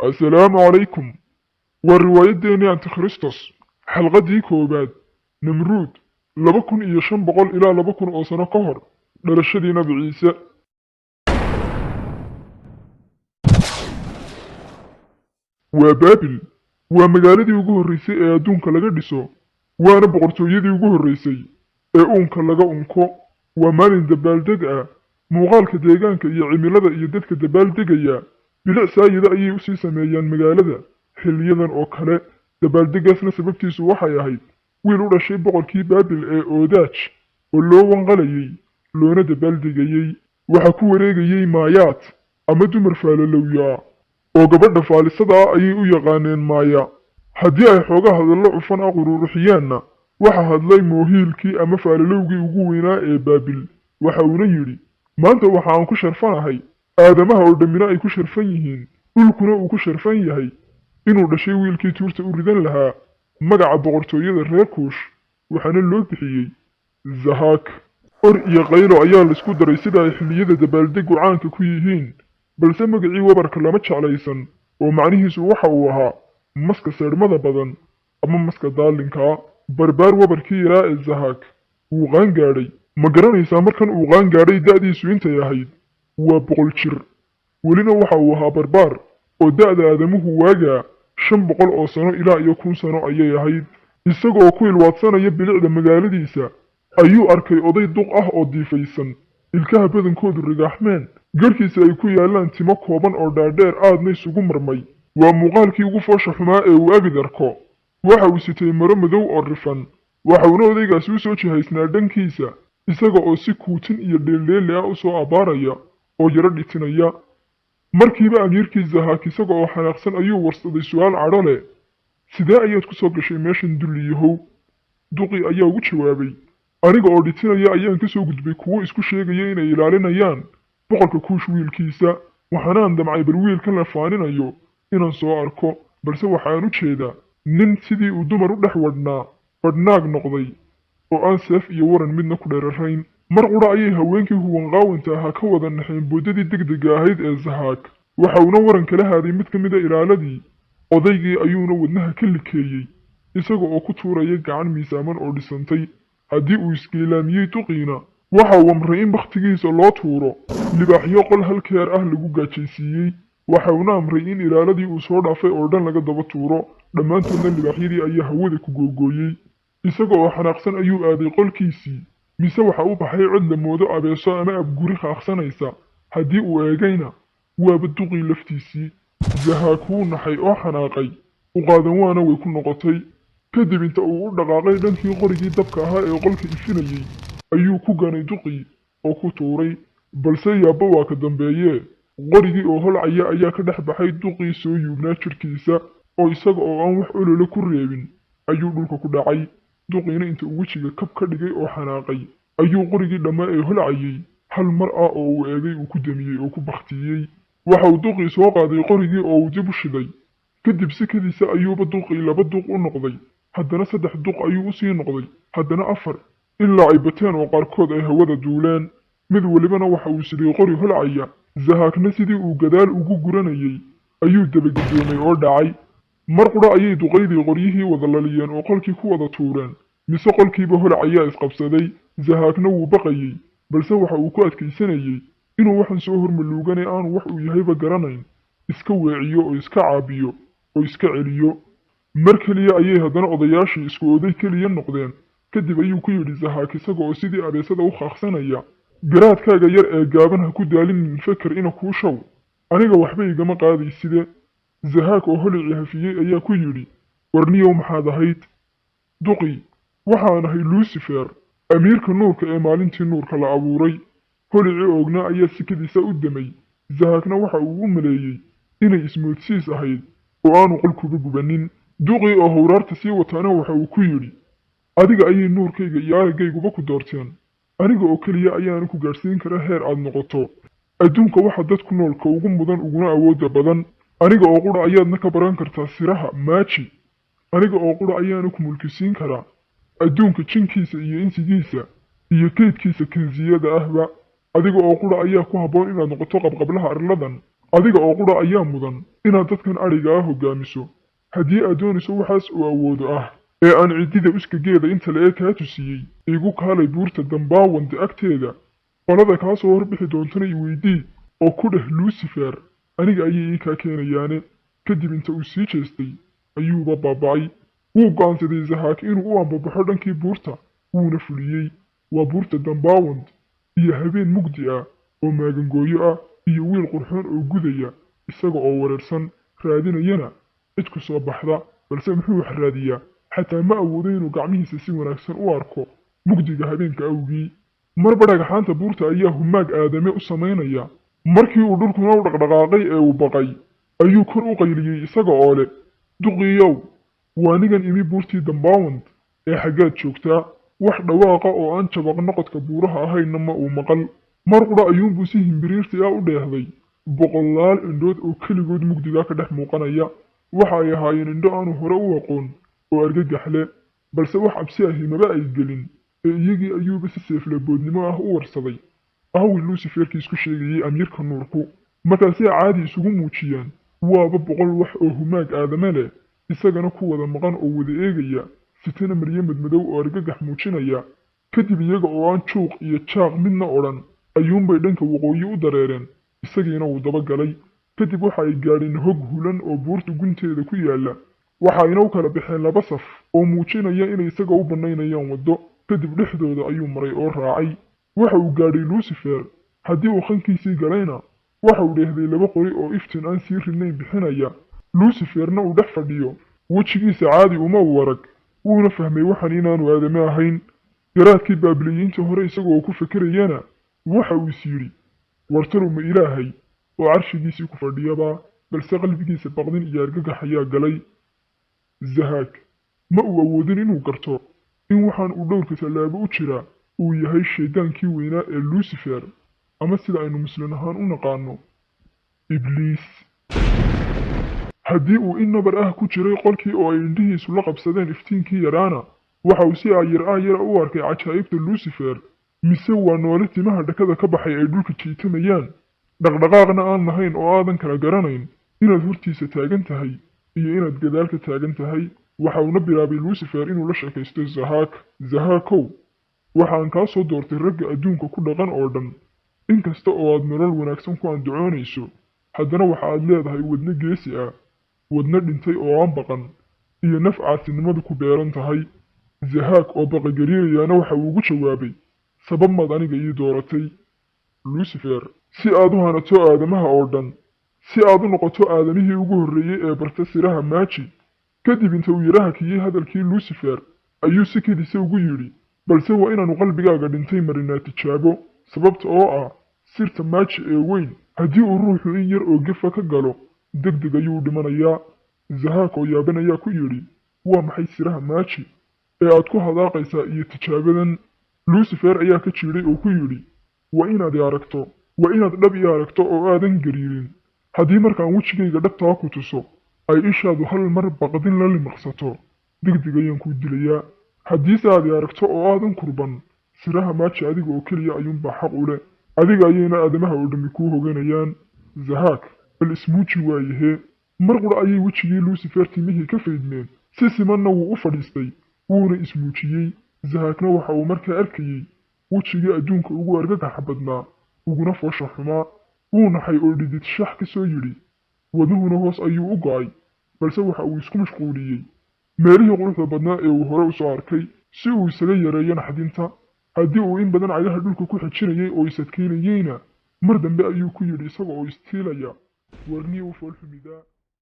السلام عليكم. والرواية ديني أنت خريستوس حلقة دي كوباد نمرود لبكن إيا شن بقول إلى لبكن أوسنا قهر لرشدي نبي عيسى. وبابل ومقالدي وجوه الرئيسي ee adduunka laga dhiso waana boqortooyadii ugu horreysay ee uunka laga unko waa maalin dabaaldeg ah muuqaalka deegaanka iyo cimilada iyo dadka dabaaldegaya bilic saayida ayay usii sameeyaan magaalada xilliyadan oo kale dabaaldegaasna sababtiisu waxay ahayd wiil u dhashay boqorkii baabil ee oodaaj oo loo wanqalayay loona dabaaldegayey waxaa ku wareegayey maayaad ama dumar faalalowyaa oo gabadha faalisada ah ayay u yaqaaneen maaya haddii ay xoogaa hadallo cufan ah quruuruxiyaanna waxa hadlay moohiilkii ama faalalowgii ugu weynaa ee baabil waxa uuna yidhi maanta waxa aan ku sharfanahay aadamaha oo dhammina ay ku sharfan yihiin dhulkuna uu ku sharfan yahay inuu dhashay wiilkii tuurta u ridan lahaa magaca boqortooyada reer kuush waxaana loo bixiyey zahaak or iyo qaylo ayaa laisku daray sida ay xilliyada dabaaldegu caanka ku yihiin balse magacii wabarka lama jeclaysan oo macnihiisu waxa uu ahaa maska seedhmada badan ama maska daalinkaa barbaar wabarkii yaraa ee zahaak wuu qaangaadhay ma garanaysaa markan uu qaangaadhay da'diisu intay ahayd waa 100 jir welina waxa uu ahaa barbaar oo da'da aadamuhu waagaa 500 oo sano ilaa iyo 1000 sano ayay ahayd isagoo ku ilwaadsanaya bilicda magaaladiisa ayuu arkay oday duq ah oo diifaysan ilkaha badankoodu rigaaxmeen garkiisa ay ku yaalaan timo kooban oo dhaadheer aadna isugu marmay waa muuqaalkii ugu foosha xumaa ee uu abid arko waxa uu sitay maro madow oo rifan waxauna odaygaasi u soo jihaysnaa dhankiisa isaga oo si kuutin iyo dheeldheelle ah u soo abaaraya oo yaro dhitinaya markiiba amiirkii zahaak isaga oo xanaaqsan ayuu warsaday su'aal cadho leh sidee ayaad ku soo gashay meeshan dulliyahow duqii ayaa ugu jawaabay aniga oo dhitinaya ayaan ka soo gudbay kuwo isku sheegaya inay ilaalinayaan boqorka kuush wiilkiisa waxaanaan damcay bal wiilkan la faaninayo inaan soo arko balse waxaan u jeedaa nin sidii uu dumar u dhex wadhnaa badhnaag noqday oo aan seef iyo waran midna ku dheerarayn mar qudha ayay haweenkii huwanqaawanta ahaa ka wada naxeen boodadii degdega ahayd ee zahaak waxa uuna waran kala haaday mid ka mida ilaaladii odaygii ayuuna wadnaha ka likeeyey isaga oo ku tuuraya gacan miisaaman oo dhisantay haddii uu isgeelaamiyey duqiina waxa uu amray in bakhtigiisa loo tuuro libaaxyo qol halkeer ah lagu gaajaysiiyey waxa uuna amray in ilaaladii uu soo dhaafay oo dhan laga daba tuuro dhammaantoodna libaaxyadii ayaa hawada ku googooyey isaga oo xanaaqsan ayuu aaday qolkiisii mise waxa u baxay cod la moodo abeeso ama abguri qaaqsanaysa haddii uu eegayna waaba duqii laftiisii zahaak wuu naxay oo xanaaqay u qaadan waana way ku noqotay kadib inta uu u dhaqaaqay dhankii qorigii dabka ahaa ee qolka ifinayey ayuu ku ganay duqii oo ku tuuray balse yaabba waa ka dambeeyee qorigii oo holcaya ayaa ka dhex baxay duqii soo yuubnaa jidhkiisa oo isaga oo aan wax olole ku reebin ayuu dhulka ku dhacay duqiina inta uu wejiga kab ka dhigay oo xanaaqay ayuu qorigii dhammaa ee holcayay hal mar ah oo uu eegay uu ku damiyey oo ku bakhtiyey waxa uu duqii soo qaaday qorigii oo uu dib u shiday kadib sikadiisa ayuuba duqii 2 duq u noqday haddana 3 duq ayuu usii noqday haddana 4 ilaa ay bateen oo qaarkood ay hawada duuleen mid walibana waxa uu siday qori holcaya zahaakna sidii uu gadaal ugu guranayay ayuu dabagedoomay oo dhacay mar qudha ayay duqaydii qoryihii wada laliyeen oo qolkii ku wada tuureen mise qolkiiba holcayaa isqabsaday zahaakna wuu baqayey balse waxa uu ku adkaysanayey inuu waxan soo hormaluugane aanu wax uu yahayba garanayn iska weeciyo oo iska caabiyo oo iska celiyo mar keliya ayay haddana odayaashii isku oday keliya noqdeen kadib ayuu ku yidhi zahaak isaga oo sidii abeesada u qaaqsanaya garaadkaaga yar ee gaaban ha ku daalinin fakar ina kuu show aniga waxba igama qaadayside zahaak oo holicii hafiyey ayaa ku yidhi warniyow maxaad ahayd duqii waxaan ahay lucifer amiirka nuurka ee maalintii nuurka la abuuray holicii oogna ayaa sikadiisa u damay zahaakna waxa uu u maleeyey inay ismoodsiis ahayd oo aanu qolkuba gubanin duqii oo hawraarta sii wataana waxa uu ku yidhi adiga ayay nuurkayga iyo araggayguba ku doorteen aniga oo keliya ayaana ku gaadhsiin kara heer aad noqoto adduunka waxa dadku noolka ugu mudan uguna awoodda badan aniga oo qudha ayaadna ka baran kartaa siraha maaji aniga oo qudha ayaana ku mulkisiin karaa adduunka jinkiisa iyo insigiisa iyo kaydkiisa kansiyada ahba adiga oo qudha ayaa ku habboon inaad noqoto qabqablaha arladan adiga oo qura ayaa mudan inaad dadkan adhiga ah hoggaamiso haddii aad doonayso waxaas uu awoodo ah ee aan ciddida uskageeda inta la-ee kaa tusiyey iigu kaalay buurta dambaawanda agteeda qolada kaa soo horbixi doontana i weydii oo ku dheh lucifer aniga ayay ii kaa keenayaane kadib inta uu sii jeestay ayuuba baaba'ay wuu go'aansaday zahaak inuu u ambabaxo dhankii buurta wuuna fuliyey waa buurta dambaawand iyo habeen mugdi ah oo maagangooyo ah iyo wiil qurxoon oo gudaya isaga oo wareersan raadinayana cid ku soo baxda balse muxuu wax raadiyaa xataa ma awoodo inuu gacmihiisa si wanaagsan u arko mugdiga habeenka awgii marba dhagaxaanta buurta ayaa humaag aadame u samaynaya markii uu dhulkuna u dhaqdhaqaaqay ee uu baqay ayuu kor u qayliyey isaga oo leh duqiyow waanigan imi buurtii dambaawand ee xaggaad joogtaa wax dhawaaqa oo aan jabaq noqodka buuraha ahayna ma uu maqal mar qura ayuunbuu si himbiriirti ah u dheehday boqolaal indhood oo keligood mugdigaa ka dhex muuqanaya waxa ay ahaayeen indho aanu hore u aqoon oo argagax leh balse wax cabsi ahi maba ay gelin ee iyagii ayuuba si seeflaboodnimo ah u warsaday ahwi luciferkii isku sheegayey amiirka nuurku markaasay caadi isugu muujiyaan waaba boqol wax oo humaag aadame leh isagana ku wada maqan oo wada eegaya sitana maryo madmadow oo argagax muujinaya kadib iyaga oo aan juuq iyo jaaq midna odhan ayuunbay dhanka waqooyi u dareereen isagiina wuu dabagalay kadib waxa ay gaadheen hog hulan oo buurta gunteeda ku yaalla waxayna u kala baxeen laba saf oo muujinaya inay isaga u bannaynayaan waddo kadib dhexdooda ayuu maray oo raacay waxa uu gaadhay lucifer haddii uu khankiisii galayna waxa uu dheehday laba qori oo iftiin aan sii ridnayn bixinaya luciferna uu dhex fadhiyo wejigiisa caadi uma u arag wuuna fahmay waxan inaanu aadame ahayn garaadkii baabiliyiinta hore isagoo ku fekerayana waxa uu is yidhi wartanu ma ilaahay oo carshigiisii ku fadhiyaba balse qalbigiisa baqdin iyo argagax ayaa galay zahaak ma uu awoodin inuu garto in waxaan uu dhowrka tallaabo u jiraa uu yahay shaydaankii weynaa ee lucifer ama sida aynu muslin ahaan u naqaano ibliis haddii uu in nabar ah ku jiray qolkii oo ay indhihiisu la qabsadeen iftiinkii yaraana waxa uu si aayar u arkay cajaa'ibta lucifer mise waa noole timaha dhakada ka baxay ay dhulka jiitamayaan dhaqdhaqaaqna aan lahayn oo aadan kala garanayn inaad hortiisa taagan tahay iyo inaad gadaal ka taagan tahay waxa uuna bilaabay lucifer inuu la sheekaysto zahaakow waxaan kaa soo doortay ragga adduunka ku dhaqan oo dhan inkasta oo aad nolol wanaagsan ku andacoonayso haddana waxa aad leedahay wadno geesi ah wadno dhintay oo aan baqan iyo naf caasinimadu ku beeran tahay zahaak oo baqagariirayaana waxa uu ugu jawaabay sabab maad aniga ii dooratay lucifer si aad u hanato aadamaha oo dhan si aad u noqoto aadamihii ugu horreeyey ee barta siraha maaji kadib inta uu yara hakiyey hadalkii lucifer ayuu si kedisa ugu yidhi balse waa inaanu qalbigaaga dhintay marinaa tijaabo sababta oo ah sirta maaji ee weyn haddii uu ruuxu in yar oo gefa ka galo deg deg ayuu dhimanayaa zahaak oo yaaban ayaa ku yidhi waa maxay siraha maaji ee aad ku hadaaqaysaa iyo tijaabadan lucifer ayaa ka jiidhay oo ku yidhi waa inaad i aragto waa inaad dhab ii aragto oo aadan gariirin haddii markaan wejigayga dhabtaa ku tuso ay ishaadu hal mar baqdin la limaqsato deg deg ayaan kuu dilayaa haddiise aad i aragto oo aadan kurban siraha maaji adiga oo keliya ayuunbaa xaq u leh adiga ayayna aadamaha oo dhammi kuu hoganayaan zahaak bal ismuuji waayahee mar qura ayay wejigii lucifer timihii ka faydmeen si simanna wuu u fadhiistay wuuna ismuujiyey zahaakna waxa uu markaa arkayey wejigii adduunka ugu argagaxa badnaa uguna foosha xumaa wuu naxay oo dhidid shax ka soo yidhi wadnuhuna hoos ayuu u go'ay balse waxa uu isku mashquuliyey meelihii quruxda badnaa ee uu hore u soo arkay si uu isaga yareeyo naxdinta haddii uu in badan cagaha dhulka ku xijinayay oo isadkaynayeyna mar dambe ayuu ku yidhi isaga oo istiilaya warniya u foolxumidaa